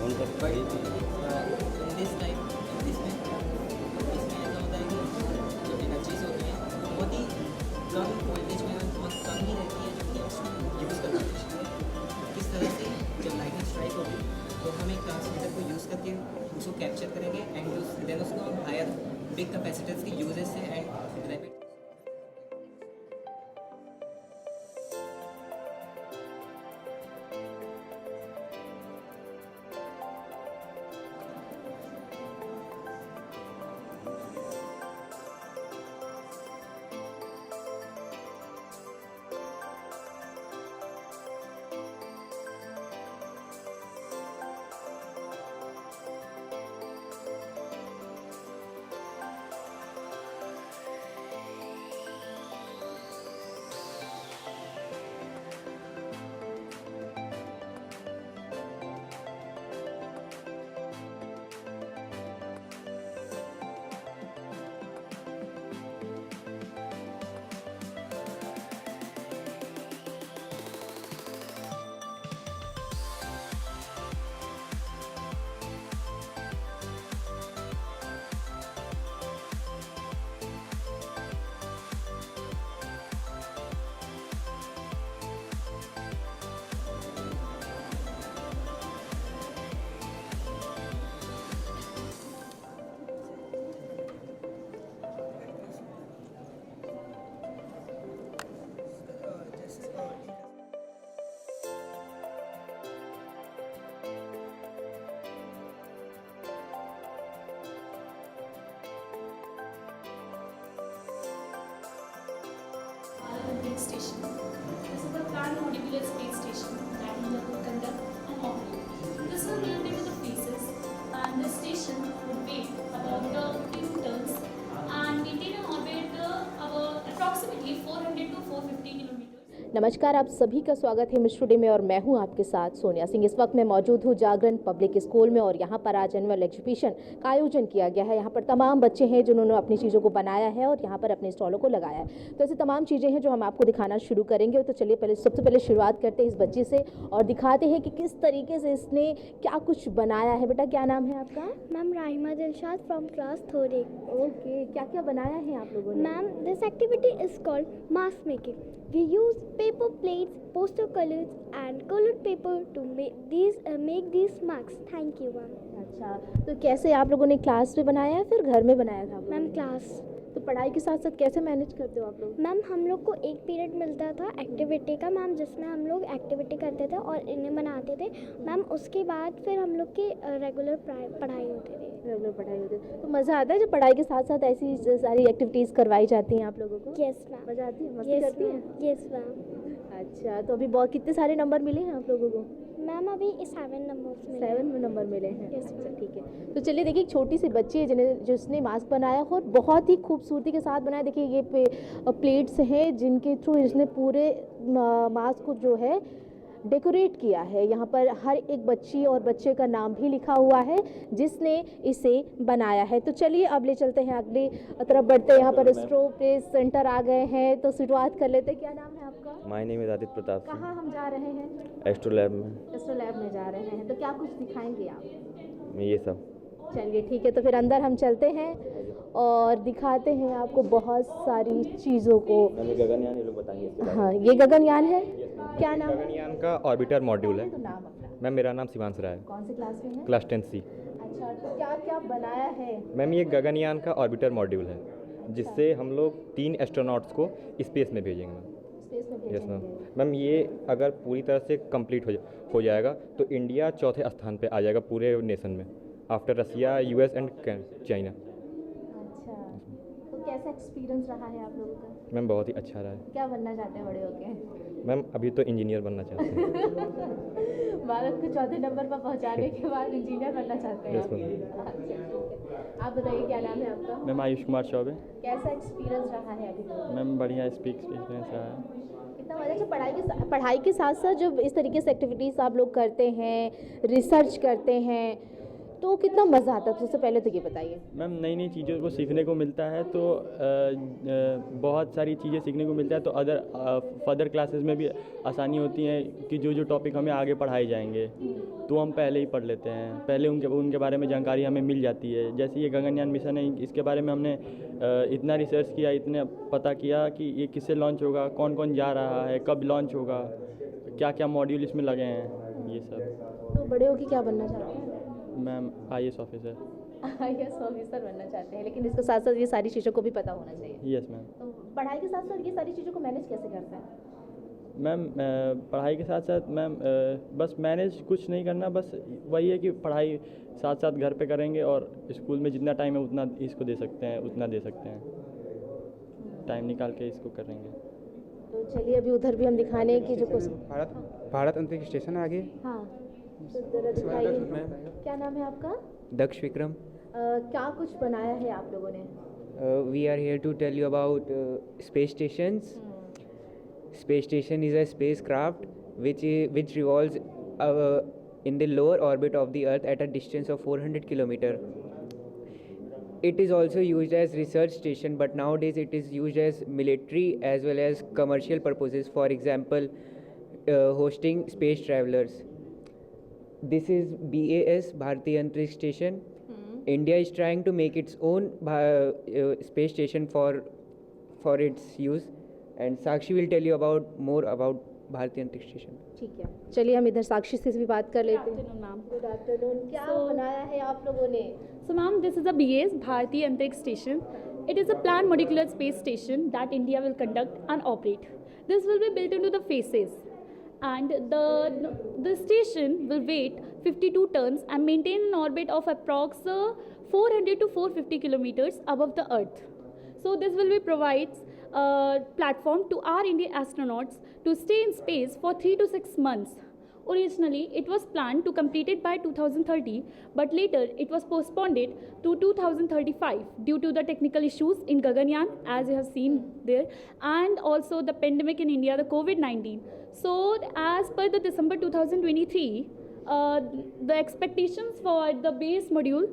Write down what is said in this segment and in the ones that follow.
उनका but in this time इसमें ऐसा होता है कि जो एनर्जीज होती हैं बहुत ही कम वोल्टेज में बहुत कम ही रहती है जो कि इंस्ट्रूमेंट यूज़ करना चाहिए। इस तरह से जब लाइटनिंग स्ट्राइक होगी तो हम एक ट्रांसमीटर को यूज़ करके उसको कैप्चर करेंगे एंड देन उसको हम हायर बिग कैपेसिटर्स के यूजेस से and rapid Space Station. This is the planned modular space station that will conduct an orbit. This will build into the phases, and the station would weigh about 50 tons and maintain an orbit about approximately 400 to 450 kilometers. नमस्कार, आप सभी का स्वागत है mister day में और मैं हूं आपके साथ सोनिया सिंह। इस वक्त मैं मौजूद हूं जागरण पब्लिक स्कूल में और यहां पर आज एनुअल एग्जीबिशन का आयोजन किया गया है। यहां पर तमाम बच्चे हैं जिन्होंने अपनी चीज़ों को बनाया है और यहां पर अपने स्टॉलों को लगाया है। तो ऐसी तमाम चीज़ें हैं जो हम आपको दिखाना शुरू करेंगे। तो चलिए सबसे पहले शुरुआत करते हैं इस बच्चे से और दिखाते हैं कि किस तरीके से इसने क्या कुछ बनाया है। बेटा क्या नाम है आपका? Ma'am Rahima Dilshad from class third. Okay, क्या क्या बनाया है आप लोगों ने? Ma'am this activity is called mask making. We use paper plates, poster colors and colored paper to make these masks. Thank you, ma'am. अच्छा, तो कैसे आप लोगों ने क्लास में बनाया है फिर घर में बनाया था? Ma'am class. तो पढ़ाई के साथ साथ कैसे मैनेज करते हो आप लोग? मैम हम लोग को एक पीरियड मिलता था एक्टिविटी का मैम, जिसमें हम लोग एक्टिविटी करते थे और इन्हें बनाते थे मैम। उसके बाद फिर हम लोग की रेगुलर पढ़ाई होती थी। रेगुलर पढ़ाई होती है तो मज़ा आता है जब पढ़ाई के साथ साथ ऐसी सारी एक्टिविटीज़ करवाई जाती हैं आप लोगों को? Yes ma'am. मज़ा आती है, मस्ती करती हैं? Yes ma'am. अच्छा, तो अभी बहुत कितने सारे नंबर मिले हैं आप लोगों को? मैम अभी 7 नंबर्स मिले। 7 नंबर मिले हैं। Yes, अच्छा ma'am. ठीक है। तो चलिए देखिए, एक छोटी सी बच्ची है जिसने मास्क बनाया और बहुत ही खूबसूरती के साथ बनाया। देखिए ये प्लेट्स हैं जिनके थ्रू इसने पूरे मास्क को जो है डेकोरेट किया है। यहाँ पर हर एक बच्ची और बच्चे का नाम भी लिखा हुआ है जिसने इसे बनाया है। तो चलिए अब ले चलते हैं, अगली तरफ बढ़ते हैं। यहाँ पर स्ट्रो पे सेंटर आ गए हैं तो शुरुआत कर लेते हैं। क्या नाम है आपका? My name is Aditya Pratap Singh. कहाँ हम जा रहे हैं? एस्ट्रो लैब में। एस्ट्रो लैब में जा रहे हैं। तो क्या कुछ दिखाएंगे आप? ये सब। चलिए ठीक है, तो फिर अंदर हम चलते हैं और दिखाते हैं आपको बहुत सारी चीज़ों को। गगनयान ये लोग बताएंगे इसके बारे में। हाँ, ये गगनयान है। क्या नाम है? गगनयान का ऑर्बिटर मॉड्यूल है। तो नाम अपना। मैम मेरा नाम शिवांश राय है। कौन सी क्लास में है? Class 10 C। अच्छा, तो क्या क्या बनाया है? मैम ये गगनयान का ऑर्बिटर मॉड्यूल है जिससे हम लोग 3 एस्ट्रोनॉट्स को स्पेस में भेजेंगे मैम। स्पेस में यस मैम। भेजेंगे। मैम ये अगर पूरी तरह से कंप्लीट हो जाएगा तो इंडिया चौथे स्थान पे आ जाएगा पूरे नेशन में, after Russia, US and China. अच्छा, तो कैसा एक्सपीरियंस रहा है आप लोगों का? मैम बहुत ही अच्छा रहा है। क्या बनना चाहते हैं बड़े होके? मैम अभी तो इंजीनियर बनना चाहते हैं। भारत को चौथे नंबर पर पहुंचाने के बाद इंजीनियर बनना चाहते हैं Yes, आप? ma'am. अच्छा ठीक है। आप बताइए क्या नाम है आपका? मैम आयुष कुमार चौबे। कैसा एक्सपीरियंस रहा है अभी तक? मैम बढ़िया एक्सपीरियंस रहा है। कितना मजा। अच्छा, पढ़ाई के साथ साथ जब इस तरीके से एक्टिविटीज़ आप लोग करते हैं, रिसर्च करते हैं, तो कितना मज़ा आता है, सबसे पहले तो ये बताइए। मैम नई नई चीज़ों को सीखने को मिलता है, तो बहुत सारी चीज़ें सीखने को मिलता है, तो फर्दर क्लासेस में भी आसानी होती है कि जो जो टॉपिक हमें आगे पढ़ाए जाएंगे तो हम पहले ही पढ़ लेते हैं, पहले उनके बारे में जानकारी हमें मिल जाती है। जैसे ये गगनयान मिशन है, इसके बारे में हमने इतना रिसर्च किया, इतने पता किया कि ये किससे लॉन्च होगा, कौन कौन जा रहा है, कब लॉन्च होगा, क्या क्या मॉड्यूल इसमें लगे हैं, ये सब। तो बड़े होके क्या बनना चाहते हैं? Ma'am IAS officer. IAS officer बनना चाहते हैं, लेकिन इसके साथ साथ ये सारी चीज़ों को भी पता होना चाहिए। Yes ma'am. तो पढ़ाई के साथ साथ ये सारी चीज़ों को मैनेज कैसे करते हैं? मैम पढ़ाई के साथ साथ मैम बस मैनेज कुछ नहीं करना, बस वही है कि पढ़ाई साथ साथ घर पे करेंगे और स्कूल में जितना टाइम है उतना इसको दे सकते हैं, उतना दे सकते हैं, टाइम निकाल के इसको करेंगे। तो चलिए अभी उधर भी हम दिखाने की जो कुछ भारत अंतरिक्ष स्टेशन आगे। हाँ, तो जरा दिखाइए। क्या नाम है आपका? Daksh Vikram. क्या कुछ बनाया है आप लोगों ने? We are here to tell you about space stations. Space station is a spacecraft which revolves in the lower orbit of the Earth at a distance of 400 kilometer. It is also used as research station, but nowadays it is used as military as well as commercial purposes. For example, hosting space travelers. This is BAS, Bharatiya Antariksh Station. India is trying to make its own space station for its use, and Sakshi will tell you more about Bharatiya Antariksh Station. ठीक है, चलिए हम इधर साक्षी से भी बात कर लेते हैं। Good afternoon, ma'am. Good afternoon. क्या So- बनाया है आप लोगों ने? So, ma'am, this is a BAS, Bharatiya Antariksh Station. It is a planned molecular space station that India will conduct and operate. This will be built into the phases, and the station will weigh 52 tons and maintain an orbit of approx 400 to 450 kilometers above the Earth. So, this will be provides a platform to our Indian astronauts to stay in space for 3 to 6 months. Originally, it was planned to complete it by 2030, but later it was postponed to 2035 due to the technical issues in Gaganyaan, as you have seen there, and also the pandemic in India, the COVID-19. So, as per the December 2023, the expectations for the base module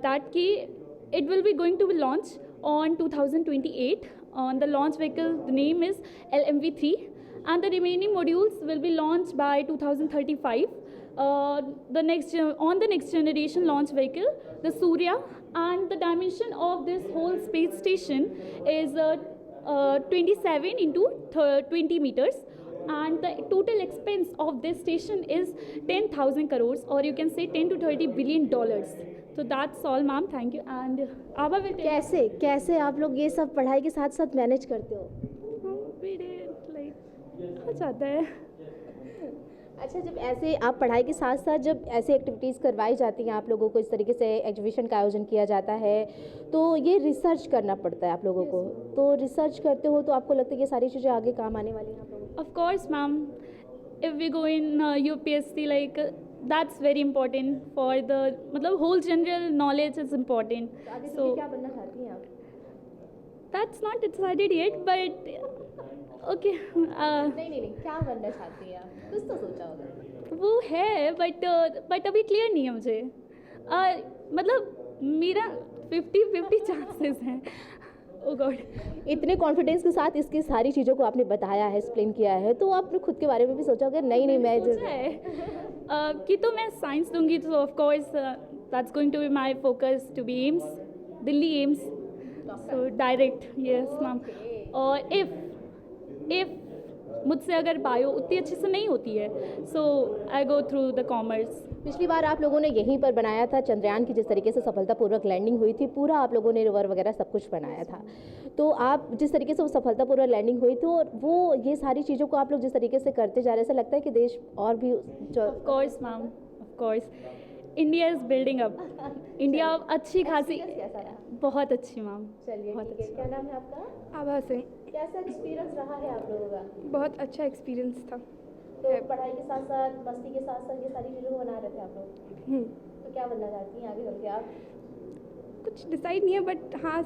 that it will be going to be launched on 2028. On the launch vehicle, the name is LMV3. And the remaining modules will be launched by 2035. On the next generation launch vehicle, the Surya, and the dimension of this whole space station is 27 into 20 meters, and the total expense of this station is 10,000 crores, or you can say 10 to 30 billion dollars. So that's all, ma'am. Thank you. And Abba will tell you. कैसे आप लोग ये सब पढ़ाई के साथ साथ manage करते हो? We did, like, हो जाता है। अच्छा, जब ऐसे आप पढ़ाई के साथ साथ जब ऐसी एक्टिविटीज़ करवाई जाती हैं आप लोगों को, इस तरीके से एग्जीबिशन का आयोजन किया जाता है, तो ये रिसर्च करना पड़ता है आप लोगों को। तो रिसर्च करते हो तो आपको लगता है कि ये सारी चीज़ें आगे काम आने वाली हैं आप लोगों को? Of course, ma'am. If we go in UPSC, like that's very important for the मतलब whole general knowledge is important. तो आगे So चल के क्या बनना चाहती हैं आप? that's not decided yet, but okay. नहीं, क्या बनना चाहती हैं आप? कुछ तो सोचा होगा। वो है, but अभी क्लियर नहीं है मुझे। मतलब मेरा 50-50 चांसेस हैं। ओ गॉड। इतने कॉन्फिडेंस के साथ इसकी सारी चीज़ों को आपने बताया है, एक्सप्लेन किया है, तो आपने खुद के बारे में भी सोचा होगा नहीं मैं सोचा है कि तो मैं साइंस लूँगी, तो of course that's going to be my focus to be AIIMS, Delhi AIIMS, so direct, yes ma'am. और इफ़ मुझसे अगर बायो उतनी अच्छे से नहीं होती है, so I go through the commerce. पिछली बार आप लोगों ने यहीं पर बनाया था, चंद्रयान की जिस तरीके से सफलतापूर्वक लैंडिंग हुई थी, पूरा आप लोगों ने रिवर वगैरह सब कुछ बनाया था। तो आप जिस तरीके से वो सफलतापूर्वक लैंडिंग हुई तो वो ये सारी चीज़ों को आप लोग जिस तरीके से करते जा रहे हैं, ऐसा लगता है कि देश और भी of course ma'am, of course India is building up. India अच्छी खासी, कैसा रहा? बहुत अच्छी मैम। चलिए बहुत ठीक है। क्या नाम है आपका? आभा से। कैसा एक्सपीरियंस रहा है आप लोगों का? बहुत अच्छा एक्सपीरियंस था। तो पढ़ाई के साथ साथ, मस्ती के साथ साथ ये सारी चीज़ों को बना रहे थे आप लोग, तो क्या बनना चाहती हैं आगे चल के आप? कुछ डिसाइड नहीं है, बट हाँ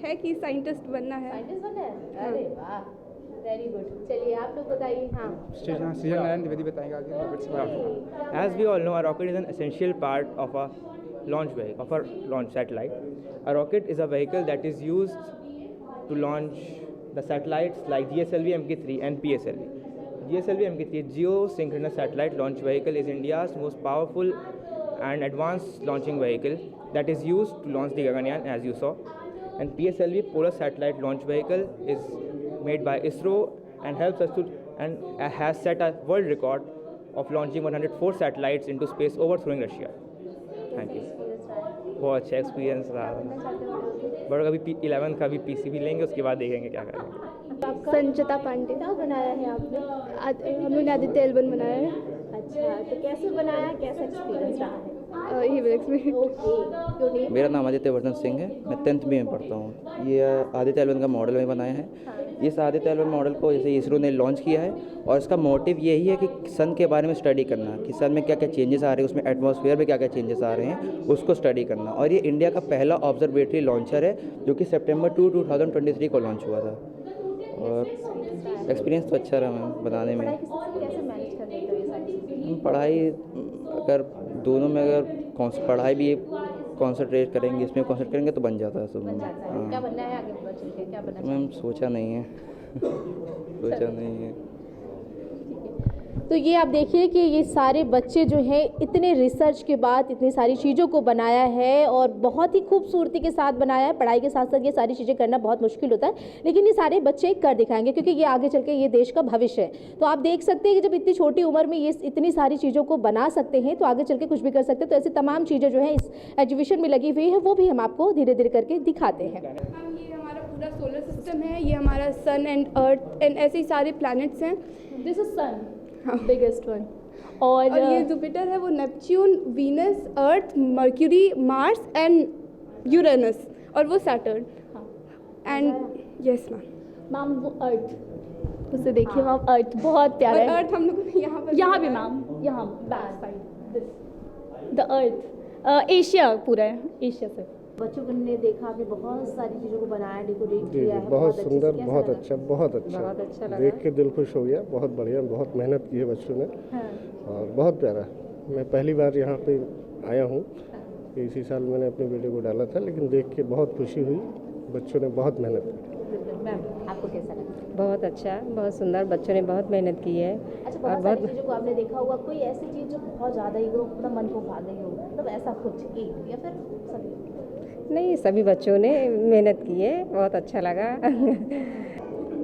है कि साइंटिस्ट बनना है। साइंटिस्ट बनना है? अरे वाह, वेरी गुड। चलिए आप लोग बताइए। हाँ, सृजन नारायण द्विवेदी बताएंगे आगे रॉकेट्स के बारे में। As we all know, a rocket is an essential part of a launch satellite. A rocket is a vehicle that is used to launch the satellites like GSLV Mk3 and PSLV. GSLV Mk3 geosynchronous satellite launch vehicle is India's most powerful and advanced launching vehicle that is used to launch the Gaganyaan, as you saw. And PSLV polar satellite launch vehicle is made by ISRO and helps us to and has set a world record of launching 104 satellites into space overthrowing Russia. Thank you. बहुत अच्छा experience रहा। बड़ा कभी 11 का भी PCB लेंगे, उसके बाद देखेंगे क्या करेंगे। संचिता पांडे। क्या बनाया है आपने? हमने आदित्य एल्बन बनाया है। अच्छा, तो कैसे बनाया, कैसा एक्सपीरियंस रहा है? ओके। मेरा नाम आदित्य वर्धन सिंह है, मैं 10th में पढ़ता हूँ। ये आदित्य एल्बन का मॉडल में बनाया है। इस आदित्य एल्बन मॉडल को जैसे इसरो ने लॉन्च किया है और इसका मोटिव यही है कि सन के बारे में स्टडी करना, कि सन में क्या क्या चेंजेस आ रहे हैं, उसमें एटमॉस्फेयर में क्या क्या चेंजेस आ रहे हैं, उसको स्टडी करना। और ये इंडिया का पहला ऑब्जर्वेटरी लॉन्चर है जो कि सितंबर 2, 2023 को लॉन्च हुआ था। और एक्सपीरियंस तो अच्छा रहा मैम बनाने में। पढ़ाई अगर दोनों में अगर पढ़ाई भी कॉन्सेंट्रेट करेंगे, इसमें कॉन्सेंट्रेट करेंगे तो बन जाता है सब। क्या बनना है आगे चल के, क्या बनना है? मैम सोचा नहीं है सोचा नहीं है। तो ये आप देखिए कि ये सारे बच्चे जो हैं इतने रिसर्च के बाद इतनी सारी चीज़ों को बनाया है और बहुत ही खूबसूरती के साथ बनाया है। पढ़ाई के साथ साथ ये सारी चीज़ें करना बहुत मुश्किल होता है, लेकिन ये सारे बच्चे कर दिखाएंगे क्योंकि ये आगे चल के ये देश का भविष्य है। तो आप देख सकते हैं कि जब इतनी छोटी उम्र में ये इतनी सारी चीज़ों को बना सकते हैं तो आगे चल के कुछ भी कर सकते हैं। तो ऐसी तमाम चीज़ें जो हैं इस एग्जीबिशन में लगी हुई है वो भी हम आपको धीरे धीरे करके दिखाते हैं। ये हमारा पूरा सोलर सिस्टम है, ये हमारा सन एंड अर्थ एंड ऐसे ही सारे प्लैनेट्स हैं। This is sun, biggest one. और ये जुपिटर है, वो Neptune, Venus, Earth, Mercury, Mars and Uranus, और वो सैटर्न। एंड यस मैम वो अर्थ, उसे देखिए मैम, अर्थ बहुत प्यारा है। अर्थ हम लोग यहाँ भी मैम, यहाँ back side the earth, Asia पूरा है, एशिया से। बच्चों ने देखा, आपने बहुत सारी चीज़ों को बनाया, डेकोरेट किया है, बहुत सुंदर, बहुत अच्छा, बहुत अच्छा लगा। देख के दिल खुश हो गया। बहुत बढ़िया, बहुत मेहनत की है बच्चों ने। और बहुत प्यारा। मैं पहली बार यहाँ पे आया हूँ, इसी साल मैंने अपने वीडियो को डाला था, लेकिन देख के बहुत खुशी हुई। बच्चों ने बहुत मेहनत की। मैम आपको कैसा लगा? बहुत अच्छा, बहुत सुंदर, बच्चों ने बहुत मेहनत की है। अच्छा, बहुत सारी चीज़ों को आपने देखा होगा, कोई ऐसी चीज़ जो बहुत ज़्यादा ही मतलब मन को भा गई हो, मतलब ऐसा कुछ एक या फिर सभी? नहीं, सभी बच्चों ने मेहनत की है, बहुत अच्छा लगा।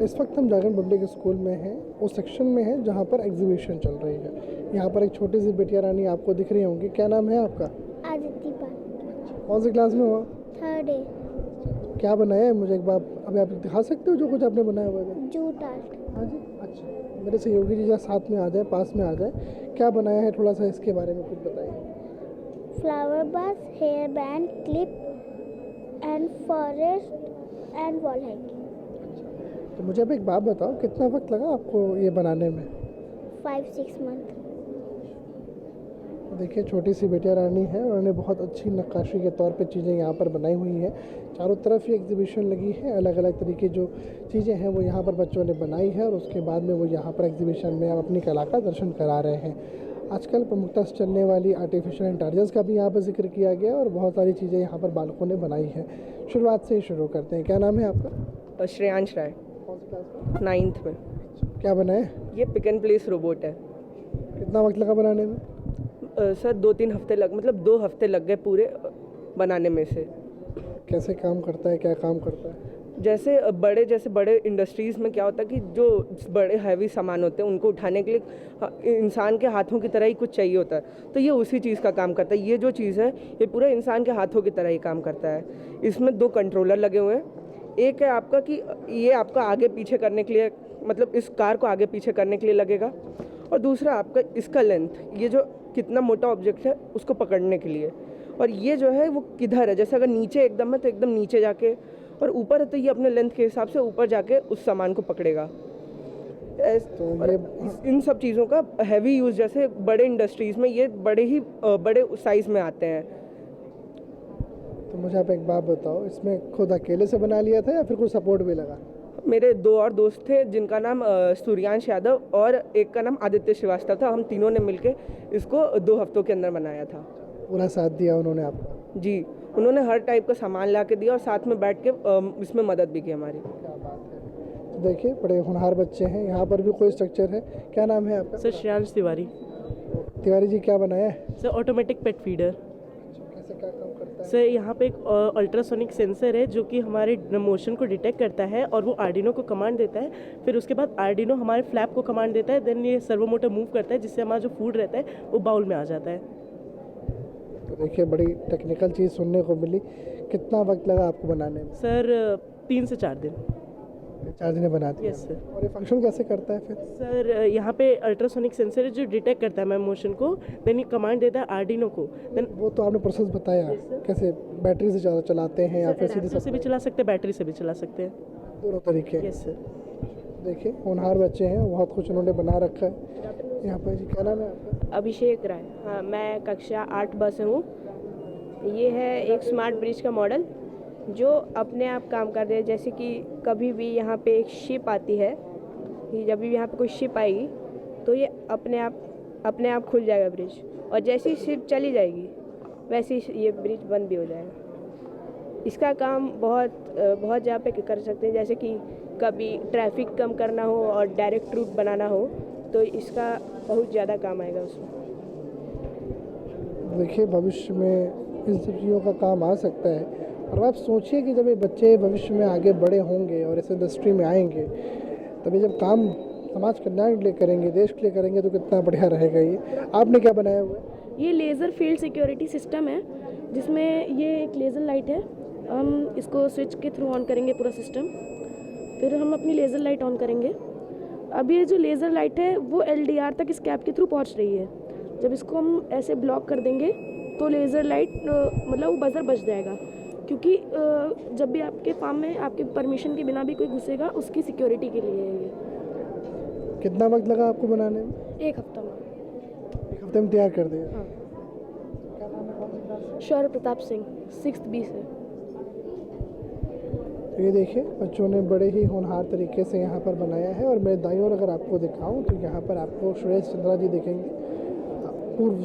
इस वक्त हम जागरण पब्लिक स्कूल में हैं, उस सेक्शन में हैं जहाँ पर एग्जीबिशन चल रही है। यहाँ पर एक छोटी सी बिटिया रानी आपको दिख रही होंगी। क्या नाम है आपका? आदित्य पाल। कौन सी क्लास में हो? 3rd A। क्या बनाया है मुझे एक बार अभी आप दिखा सकते हो जो कुछ आपने बनाया हुआ है? Jute art. हाँ जी, अच्छा। मेरे सहयोगी जी साथ में आ जाए, पास में आ जाए। क्या बनाया है, थोड़ा सा इसके बारे में कुछ बताइए। Flower vase, hair band, clip and forest and wall hanging. तो मुझे अब एक बात बताओ, कितना वक्त लगा आपको ये बनाने में? 5-6 मंथ। देखिए, छोटी सी बेटिया रानी है, उन्होंने बहुत अच्छी नक्काशी के तौर पे चीज़ें यहाँ पर बनाई हुई हैं। चारों तरफ ही एग्जीबिशन लगी है, अलग अलग तरीके जो चीज़ें हैं वो यहाँ पर बच्चों ने बनाई है और उसके बाद में वो यहाँ पर एग्जीबिशन में अपनी कला का दर्शन करा रहे हैं। आजकल प्रमुखता से चलने वाली आर्टिफिशियल इंटेलिजेंस का भी यहाँ पर जिक्र किया गया और बहुत सारी चीज़ें यहाँ पर बालकों ने बनाई हैं। शुरुआत से ही शुरू करते हैं। क्या नाम है आपका? श्रेयांश राय। कौन सी क्लास में? 9th में। क्या बनाए? ये पिक एंड प्लेस रोबोट है। कितना वक्त लगा बनाने में? सर 2-3 हफ्ते मतलब 2 हफ्ते लग गए पूरे बनाने में से। कैसे काम करता है, क्या काम करता है? जैसे बड़े इंडस्ट्रीज़ में क्या होता है कि जो बड़े हैवी सामान होते हैं उनको उठाने के लिए इंसान के हाथों की तरह ही कुछ चाहिए होता है, तो ये उसी चीज़ का काम करता है। ये जो चीज़ है ये पूरा इंसान के हाथों की तरह ही काम करता है। इसमें 2 कंट्रोलर लगे हुए हैं। एक है आपका कि ये आपका आगे पीछे करने के लिए, मतलब इस कार को आगे पीछे करने के लिए लगेगा, और दूसरा आपका इसका लेंथ, ये जो कितना मोटा ऑब्जेक्ट है उसको पकड़ने के लिए, और ये जो है वो किधर है, जैसे अगर नीचे एकदम है तो एकदम नीचे जाके, और ऊपर है तो ये अपने लेंथ के हिसाब से ऊपर जाके उस सामान को पकड़ेगा। तो इन सब चीज़ों का हैवी यूज़, जैसे बड़े इंडस्ट्रीज़ में ये बड़े साइज़ में आते हैं। तो मुझे आप एक बात बताओ, इसमें खुद अकेले से बना लिया था या फिर कोई सपोर्ट भी लगा? मेरे 2 और दोस्त थे जिनका नाम सूर्यांश यादव और एक का नाम आदित्य श्रीवास्तव था। हम तीनों ने मिलके इसको 2 हफ्तों के अंदर बनाया था। पूरा साथ दिया उन्होंने आपका? जी, उन्होंने हर टाइप का सामान ला के दिया और साथ में बैठ के इसमें मदद भी की हमारी। क्या बात है। तो देखिए बड़े होनहार बच्चे हैं। यहाँ पर भी कोई स्ट्रक्चर है। क्या नाम है आपका? सर श्रेयांश तिवारी। तिवारी जी क्या बनाया है? सर ऑटोमेटिक पेट फीडर। कैसे क्या काम करता है? सर यहाँ पे एक अल्ट्रासोनिक सेंसर है जो कि हमारे मोशन को डिटेक्ट करता है और वो आर्डिनो को कमांड देता है। फिर उसके बाद आर्डिनो हमारे फ्लैप को कमांड देता है, देन ये सर्वो मोटर मूव करता है जिससे हमारा जो फूड रहता है वो बाउल में आ जाता है। तो देखिए बड़ी टेक्निकल चीज़ सुनने को मिली। कितना वक्त लगा आपको बनाने में? सर 3 से 4 दिन। 4 दिन बना दिया। Yes sir. और ये फंक्शन कैसे करता है फिर? सर यहाँ पे अल्ट्रासोनिक सेंसर है जो डिटेक्ट करता है मैम मोशन को, देन ये कमांड देता है आर्डिनो को। देन वो तो आपने प्रोसेस बताया, कैसे बैटरी से चलाते हैं या फिर सीधे से भी चला सकते हैं, बैटरी से भी चला सकते हैं, दोनों तरीके? Yes sir. देखिए होनहार बच्चे हैं, बहुत कुछ उन्होंने बना रखा है। यहाँ पर जी क्या नाम है आपका? अभिषेक राय। हाँ, मैं कक्षा 8 ब से हूँ। ये है एक स्मार्ट ब्रिज का मॉडल जो अपने आप काम कर रहे हैं। जैसे कि कभी भी यहाँ पे एक शिप आती है, जब भी यहाँ पे कोई शिप आएगी तो ये अपने आप खुल जाएगा ब्रिज, और जैसे ही शिप चली जाएगी वैसे ही ये ब्रिज बंद भी हो जाएगा। इसका काम बहुत जगह पे कर सकते हैं, जैसे कि कभी ट्रैफिक कम करना हो और डायरेक्ट रूट बनाना हो तो इसका बहुत ज़्यादा काम आएगा उसमें। देखिए भविष्य में इन सब चीज़ों का काम आ सकता है। और आप सोचिए कि जब ये बच्चे भविष्य में आगे बड़े होंगे और इस इंडस्ट्री में आएंगे, तभी जब काम समाज कल्याण के लिए करेंगे, देश के लिए करेंगे, तो कितना बढ़िया रहेगा। ये आपने क्या बनाया हुआ है? ये लेज़र फील्ड सिक्योरिटी सिस्टम है जिसमें ये एक लेज़र लाइट है। हम इसको स्विच के थ्रू ऑन करेंगे पूरा सिस्टम, फिर हम अपनी लेज़र लाइट ऑन करेंगे। अब ये जो लेज़र लाइट है वो LDR तक इस कैप के थ्रू पहुंच रही है। जब इसको हम ऐसे ब्लॉक कर देंगे तो लेज़र लाइट मतलब वो बजर बच जाएगा, क्योंकि जब भी आपके फार्म में आपके परमिशन के बिना भी कोई घुसेगा उसकी सिक्योरिटी के लिए है ये। कितना वक्त लगा आपको बनाने में? 1 हफ्ता में। 1 हफ्ते में तैयार कर दिया? हाँ। शौर्य प्रताप सिंह 6th B से। तो ये देखिए बच्चों ने बड़े ही होनहार तरीके से यहाँ पर बनाया है। और मैं दाईं ओर अगर आपको दिखाऊं तो यहाँ पर आपको सुरेश चंद्रा जी दिखेंगे, पूर्व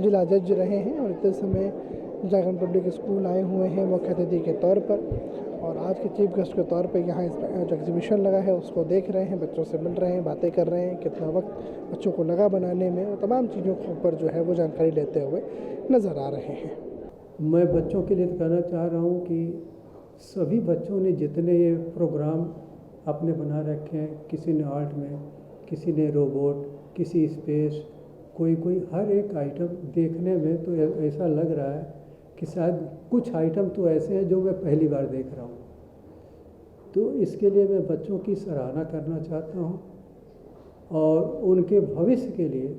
जिला जज रहे हैं और इतने समय जागरण पब्लिक स्कूल आए हुए हैं मुख्य अतिथि के तौर पर। और आज के चीफ गेस्ट के तौर पर यहाँ जो एग्जीबिशन लगा है उसको देख रहे हैं, बच्चों से मिल रहे हैं, बातें कर रहे हैं, कितना वक्त बच्चों को लगा बनाने में, और तमाम चीज़ों के ऊपर जो है वो जानकारी लेते हुए नज़र आ रहे हैं। मैं बच्चों के लिए कहना चाह रहा हूँ कि सभी बच्चों ने जितने ये प्रोग्राम अपने बना रखे हैं, किसी ने आर्ट में, किसी ने रोबोट, किसी स्पेस, कोई हर एक आइटम देखने में तो ऐसा लग रहा है कि शायद कुछ आइटम तो ऐसे हैं जो मैं पहली बार देख रहा हूँ। तो इसके लिए मैं बच्चों की सराहना करना चाहता हूँ और उनके भविष्य के लिए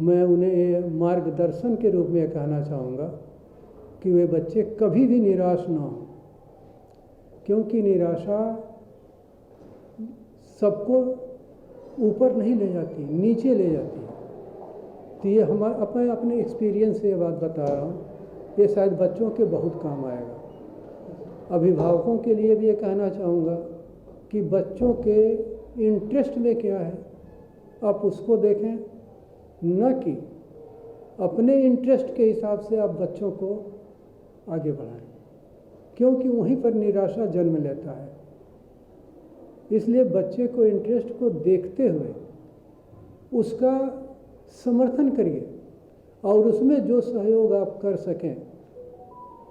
मैं उन्हें मार्गदर्शन के रूप में कहना चाहूँगा कि वे बच्चे कभी भी निराश ना हों, क्योंकि निराशा सबको ऊपर नहीं ले जाती, नीचे ले जाती है। तो ये अपने एक्सपीरियंस से ये बात बता रहा हूँ, ये शायद बच्चों के बहुत काम आएगा। अभिभावकों के लिए भी ये कहना चाहूँगा कि बच्चों के इंटरेस्ट में क्या है आप उसको देखें, न कि अपने इंटरेस्ट के हिसाब से आप बच्चों को आगे बढ़ाएं, क्योंकि वहीं पर निराशा जन्म लेता है। इसलिए बच्चे को इंटरेस्ट को देखते हुए उसका समर्थन करिए और उसमें जो सहयोग आप कर सकें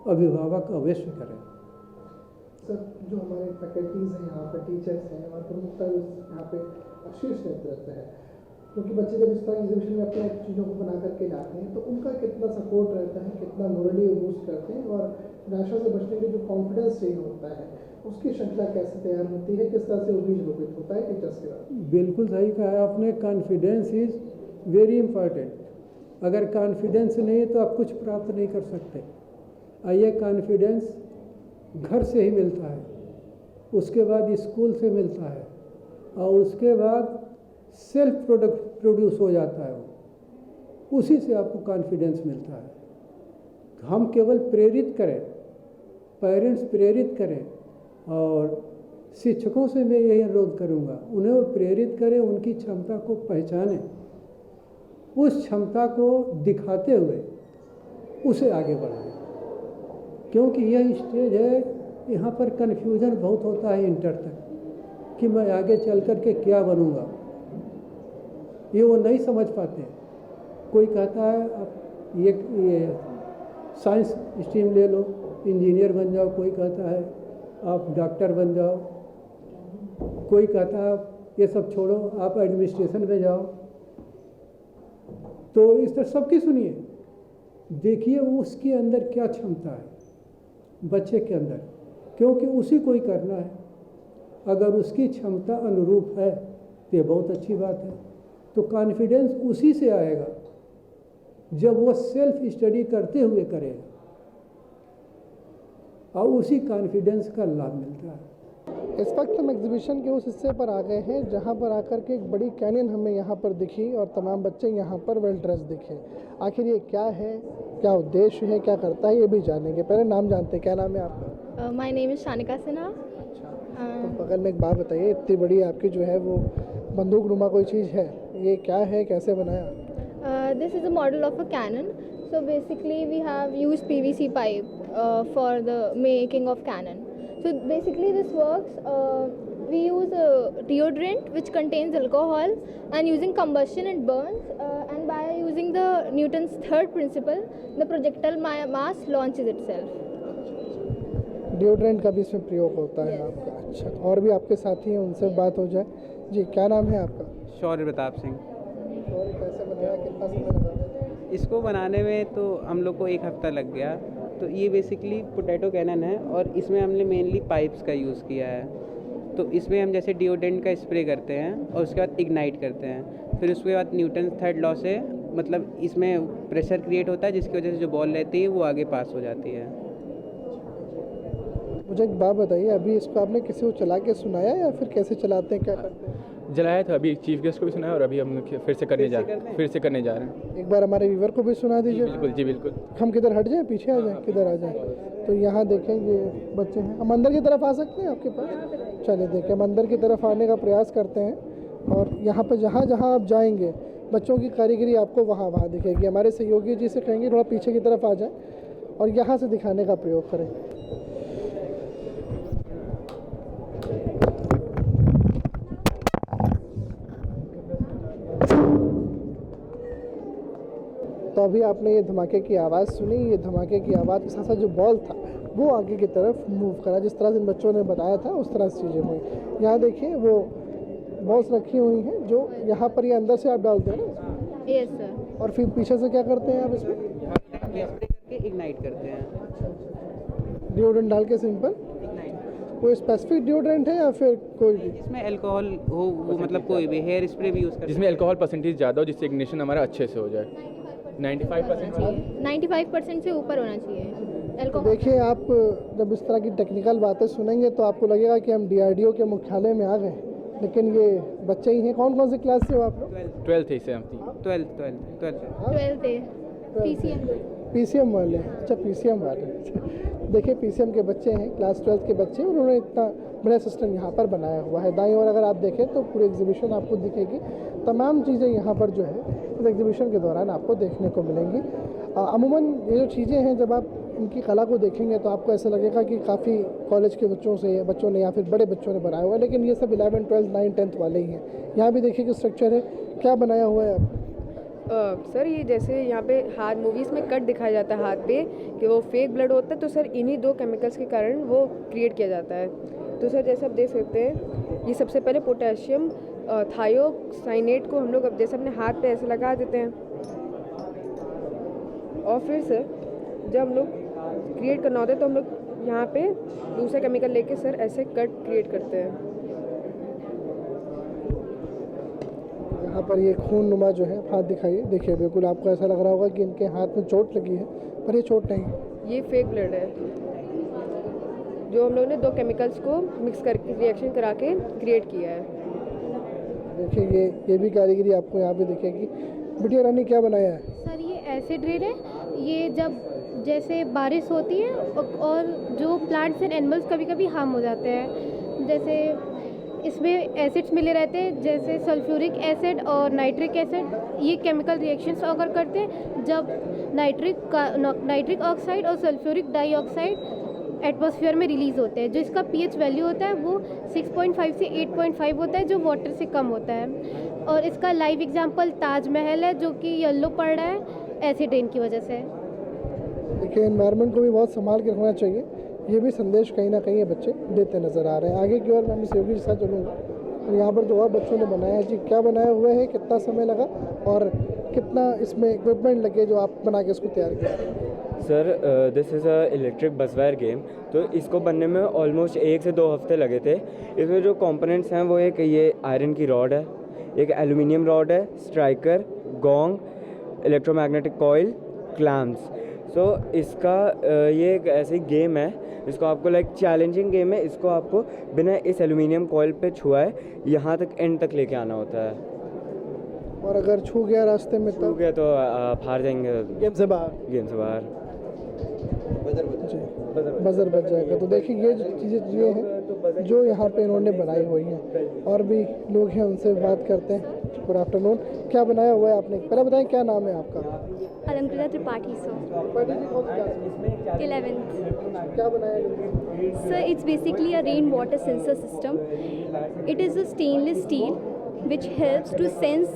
अभिभावक अवश्य करें। सर जो हमारे फैकल्टीज़ हैं यहाँ पर, टीचर्स हैं और प्रमुखता यहाँ पे शीर्ष नेतृत्व है, क्योंकि बच्चे जब इस तरह एग्जीबिशन में अपने चीज़ों को बना करके जाते हैं तो उनका कितना सपोर्ट रहता है, कितना मोरली बूस्ट करते हैं और निराशा से बचने के जो कॉन्फिडेंस चाहिए होता है उसकी श्रृंखला कैसे तैयार होती है, किस तरह से वो बीज रोपित होता है टीचर्स के बाद? बिल्कुल सही कहा आपने, कॉन्फिडेंस इज़ वेरी इम्पॉर्टेंट। अगर कॉन्फिडेंस नहीं है तो आप कुछ प्राप्त नहीं कर सकते। ये कॉन्फिडेंस घर से ही मिलता है, उसके बाद स्कूल से मिलता है और उसके बाद सेल्फ प्रोड्यूस हो जाता है, उसी से आपको कॉन्फिडेंस मिलता है। हम केवल प्रेरित करें, पेरेंट्स प्रेरित करें और शिक्षकों से मैं यही अनुरोध करूँगा, उन्हें वो प्रेरित करें, उनकी क्षमता को पहचानें, उस क्षमता को दिखाते हुए उसे आगे बढ़ाएं, क्योंकि यह स्टेज है, यहाँ पर कन्फ्यूज़न बहुत होता है इंटर तक कि मैं आगे चल कर के क्या बनूँगा, ये वो नहीं समझ पाते। कोई कहता है आप ये साइंस स्ट्रीम ले लो, इंजीनियर बन जाओ, कोई कहता है आप डॉक्टर बन जाओ, कोई कहता है ये सब छोड़ो आप एडमिनिस्ट्रेशन में जाओ। तो इस तरह सबकी सुनिए, देखिए उसके अंदर क्या क्षमता है बच्चे के अंदर, क्योंकि उसी को ही करना है। अगर उसकी क्षमता अनुरूप है तो ये बहुत अच्छी बात है। तो कॉन्फिडेंस उसी से आएगा जब वो सेल्फ स्टडी करते हुए करेगा, और उसी कॉन्फिडेंस का लाभ मिलता है। इस वक्त हम एग्जीबिशन के उस हिस्से पर आ गए हैं जहां पर आकर के एक बड़ी कैनियन हमें यहां पर दिखी और तमाम बच्चे यहां पर वेल ड्रेस दिखे। आखिर ये क्या है, क्या उद्देश्य है, क्या करता है, ये भी जानेंगे। पहले नाम जानते हैं, क्या नाम है आपका? My name is Shanika Sinha. तो बगल में एक बात बताइए, इतनी बड़ी आपकी जो है वो बंदूक नुमा कोई चीज़ है, ये क्या है, कैसे बनाया? This is a model of a cannon. So basically we have used PVC pipe for the making of cannon. So basically this works, we use a deodorant which contains alcohol and using combustion it burns, and by using the Newton's third principle the projectile mass launches itself. Deodorant का भी इसमें प्रयोग होता है आपका? अच्छा, और भी आपके साथी हैं, उनसे बात हो जाए। जी, क्या नाम है आपका? शौर्य प्रताप सिंह। और कैसे बनाया, कितना समय लगा? इसको बनाने में तो हम लोग को 1 हफ्ता लग गया। तो ये बेसिकली पोटैटो कैनन है और इसमें हमने मेनली पाइप्स का यूज़ किया है। तो इसमें हम जैसे डिओड्रेंट का स्प्रे करते हैं और उसके बाद इग्नाइट करते हैं, फिर उसके बाद न्यूटन थर्ड लॉ से मतलब इसमें प्रेशर क्रिएट होता है जिसकी वजह से जो बॉल रहती है वो आगे पास हो जाती है। मुझे एक बात बताइए, अभी इसको आपने किसी को चला के सुनाया या फिर कैसे चलाते हैं, क्या करते हैं? जलाया था, अभी चीफ गेस्ट को भी सुनाया और अभी हम फिर से करने जा रहे हैं। एक बार हमारे व्यूवर को भी सुना दीजिए। बिल्कुल जी, बिल्कुल। हम किधर हट जाएं, पीछे आ जाएं, किधर आ जाएं? तो यहाँ देखें ये बच्चे हैं, हम अंदर की तरफ आ सकते हैं आपके पास? चलिए देखें, हम अंदर की तरफ आने का प्रयास करते हैं और यहाँ पर जहाँ जहाँ आप जाएंगे बच्चों की कारीगरी आपको वहाँ दिखेगी। हमारे सहयोगी जी से कहेंगे थोड़ा पीछे की तरफ आ जाएँ और यहाँ से दिखाने का प्रयोग करें। तो अभी आपने ये धमाके की आवाज़ सुनी, ये धमाके की आवाज़ के साथ साथ जो बॉल था वो आगे की तरफ मूव करा, जिस तरह से इन बच्चों ने बताया था उस तरह से चीज़ें हुई। यहाँ देखिए वो बॉल्स रखी हुई हैं जो यहाँ पर ये अंदर से आप डालते हैं ना? Yes sir. और फिर पीछे से क्या करते हैं आप इसमें? स्प्रे करके इग्नाइट करते हैं। डिओड्रेंट डाल के सिंपल? कोई स्पेसिफिक डिओड्रेंट है या फिर कोई भी? इसमें अल्कोहल हो वो मतलब कोई भी हेयर स्प्रे भी यूज़ करते हैं जिसमें अल्कोहल परसेंटेज ज़्यादा हो, जिससे इग्निशन हमारा अच्छे से हो जाए। 95% से ऊपर होना चाहिए तो देखिए, आप जब इस तरह की टेक्निकल बातें सुनेंगे तो आपको लगेगा कि हम DRDO के मुख्यालय में आ गए, लेकिन ये बच्चे ही हैं। कौन कौन से क्लास से हो आप लोग? 12th से हम 12th PCM वाले? अच्छा, PCM वाले। देखिए, PCM के बच्चे हैं, क्लास 12th के बच्चे, उन्होंने इतना बड़ा सिस्टम यहाँ पर बनाया हुआ है। दाईं ओर अगर आप देखें तो पूरी एग्जीबिशन आपको दिखेगी, तमाम चीज़ें यहाँ पर जो है इस एग्जीबिशन के दौरान आपको देखने को मिलेंगी। अमूमन ये जो चीज़ें हैं, जब आप इनकी कला को देखेंगे तो आपको ऐसा लगेगा कि काफ़ी कॉलेज के बच्चों ने या फिर बड़े बच्चों ने बनाया हुआ है, लेकिन ये सब 11, 12, 9, 10th वाले ही हैं। यहाँ भी देखिए कि स्ट्रक्चर है, क्या बनाया हुआ है आप? सर ये जैसे यहाँ पे हाथ मूवीज़ में कट दिखाया जाता है हाथ पे कि वो फेक ब्लड होता है, तो सर इन्हीं 2 केमिकल्स के कारण वो क्रिएट किया जाता है। तो सर जैसे आप देख सकते हैं, ये सबसे पहले पोटेशियम थायोसाइनेट को हम लोग अब जैसे अपने हाथ पे ऐसे लगा देते हैं, और फिर सर जब हम लोग क्रिएट करना होता है तो हम लोग यहाँ पे दूसरा केमिकल लेके सर ऐसे कट क्रिएट करते हैं। यहाँ पर ये खून नुमा जो है, हाथ दिखाइए, देखिए बिल्कुल आपको ऐसा लग रहा होगा कि इनके हाथ में चोट लगी है, पर ये चोट नहीं है। ये फेक ब्लड है जो हम लोगों ने 2 केमिकल्स को मिक्स करके रिएक्शन करा के क्रिएट किया है। देखिए ये भी कारीगरी आपको यहाँ पे दिखेगी। बिटिया रानी, क्या बनाया है? सर ये एसिड रेन है, ये जब जैसे बारिश होती है और जो प्लांट्स एंड एनिमल्स कभी कभी हार्म हो जाते हैं, जैसे इसमें एसिड्स मिले रहते हैं, जैसे सल्फ्यूरिक एसिड और नाइट्रिक एसिड। ये केमिकल रिएक्शंस अगर करते हैं जब नाइट्रिक ऑक्साइड और सल्फ्यूरिक डाइऑक्साइड एटमॉस्फेयर में रिलीज़ होते हैं। जो इसका pH वैल्यू होता है वो 6.5 से 8.5 होता है, जो वाटर से कम होता है। और इसका लाइव एग्जांपल ताजमहल है, जो कि येलो पड़ रहा है एसिड रेन की वजह से। देखिए, एनवायरनमेंट को भी बहुत संभाल के रखना चाहिए। ये भी संदेश कहीं ना कहीं ये बच्चे देते नज़र आ रहे हैं। आगे की ओर मैं मिस योगी के साथ चलूँगा और यहाँ पर जो और बच्चों ने बनाया है, जी क्या बनाया हुआ है, कितना समय लगा और कितना इसमें इक्विपमेंट लगे जो आप बना के इसको तैयार किया? Sir, this is a electric bus wire game. तो इसको बनने में ऑलमोस्ट 1 से 2 हफ्ते लगे थे। इसमें जो कंपोनेंट्स हैं वो एक ये आयरन की रॉड है, एक एल्यूमिनियम रॉड है, striker, gong, electromagnetic coil, clamps. So इसका ये एक ऐसी गेम है, इसको आपको लाइक चैलेंजिंग गेम है। इसको आपको बिना इस एल्यूमिनियम कॉइल पे छुआए यहाँ तक एंड तक लेके आना होता है। और अगर छू गया रास्ते में छू गया तो आप हार जाएंगे, गेम से बाहर बजर बच जाएगा। तो देखिए, ये जो चीज़ें हैं जो यहाँ पे इन्होंने बनाई हुई हैं। और भी लोग हैं, उनसे बात करते हैं। गुड आफ्टरनून, क्या बनाया हुआ है आपने? पहले बताएं क्या नाम है आपका? Alankrita Tripathi sir, 11th। क्या बनाया? Sir, it's basically a rainwater sensor system. It is a stainless steel which helps to sense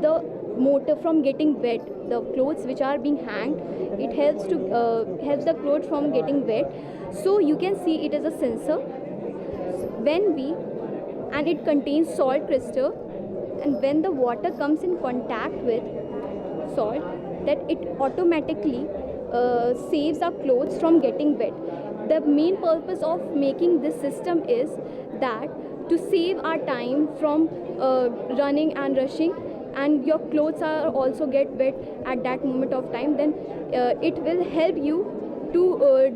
the motor from getting wet. The clothes which are being hanged, it helps the clothes from getting wet. So you can see it as a sensor. And it contains salt crystal, and when the water comes in contact with salt, that it automatically saves our clothes from getting wet. The main purpose of making this system is that to save our time from running and rushing, and your clothes are also get wet at that moment of time, then it will help you to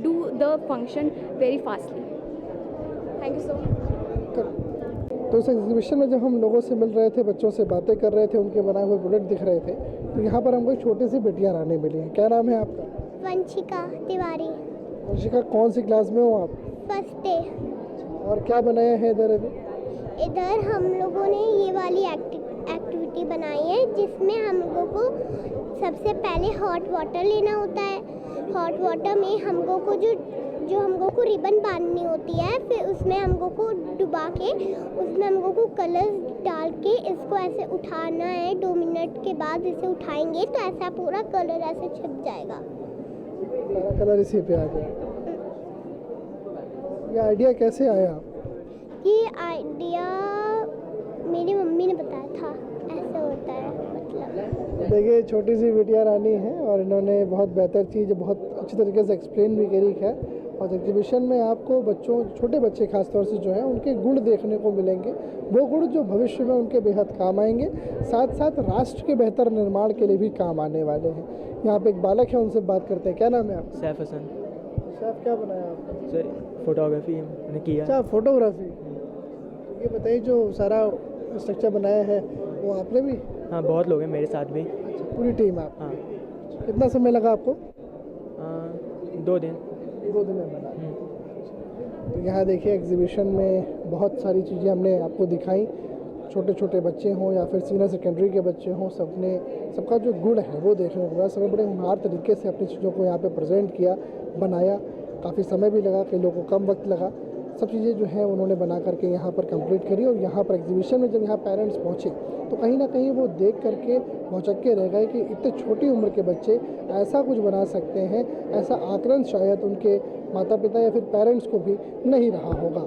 do the function very fastly. Thank you so much. तो इस exhibition में जब हम लोगों से मिल रहे थे, बच्चों से बातें कर रहे थे, उनके बनाए हुए प्रोडक्ट दिख रहे थे, तो यहाँ पर हमको एक छोटी सी बिटिया रानी मिली है। क्या नाम है आपका? वंशिका तिवारी। वंशिका, कौन सी क्लास में हो आप? First day. और क्या बनाया है इधर? इधर हम लोगों ने ये वाली एक्टिविटी बनाई है, जिसमें हम लोगों को सबसे पहले हॉट वाटर लेना होता है। हॉट वाटर में हम लोगों को जो हम लोगों को रिबन बांधनी होती है, फिर उसमें हम लोगों को डुबा के उसमें हम लोगों को कलर्स डाल के इसको ऐसे उठाना है। 2 मिनट के बाद इसे उठाएंगे तो ऐसा पूरा कलर ऐसे छिप जाएगा। कलर इसी पे आ गया। ये आइडिया कैसे आया? ये आइडिया मेरी मम्मी ने बताया था, ऐसा होता है मतलब। देखिए, छोटी सी बिटिया रानी है और इन्होंने बहुत बेहतर चीज़ बहुत अच्छी तरीके से एक्सप्लेन भी करी है। और एग्जीबिशन में आपको बच्चों, छोटे बच्चे खास तौर से जो हैं, उनके गुण देखने को मिलेंगे। वो गुण जो भविष्य में उनके बेहद काम आएंगे, साथ साथ राष्ट्र के बेहतर निर्माण के लिए भी काम आने वाले हैं। यहाँ पे एक बालक है, उनसे बात करते हैं। क्या नाम है आपका? सैफ हसन। सैफ, क्या बनाया आपने? सर, फोटोग्राफी मैंने किया। अच्छा, फोटोग्राफी। ये बताइए, जो सारा स्ट्रक्चर बनाया है वो आपने भी? हाँ, बहुत लोग हैं मेरे साथ भी। अच्छा, पूरी टीम आप? हाँ। कितना समय लगा आपको? 2 दिन। 2 दिन में बना। तो यहाँ देखिए, एग्जीबिशन में बहुत सारी चीज़ें हमने आपको दिखाई। छोटे छोटे बच्चे हों या फिर सीनियर सेकेंडरी के बच्चे हों, सबका जो गुण है वो देखने को मिला। सब बड़े हुनर तरीके से अपनी चीज़ों को यहाँ पे प्रेजेंट किया, बनाया। काफ़ी समय भी लगा, कई लोगों को कम वक्त लगा। सब चीज़ें जो हैं उन्होंने बना करके यहाँ पर कंप्लीट करी। और यहाँ पर एग्जीबिशन में जब यहाँ पेरेंट्स पहुँचे तो कहीं ना कहीं वो देख करके भौचक्के रह गए कि इतने छोटी उम्र के बच्चे ऐसा कुछ बना सकते हैं। ऐसा आकलन शायद उनके माता पिता या फिर पेरेंट्स को भी नहीं रहा होगा।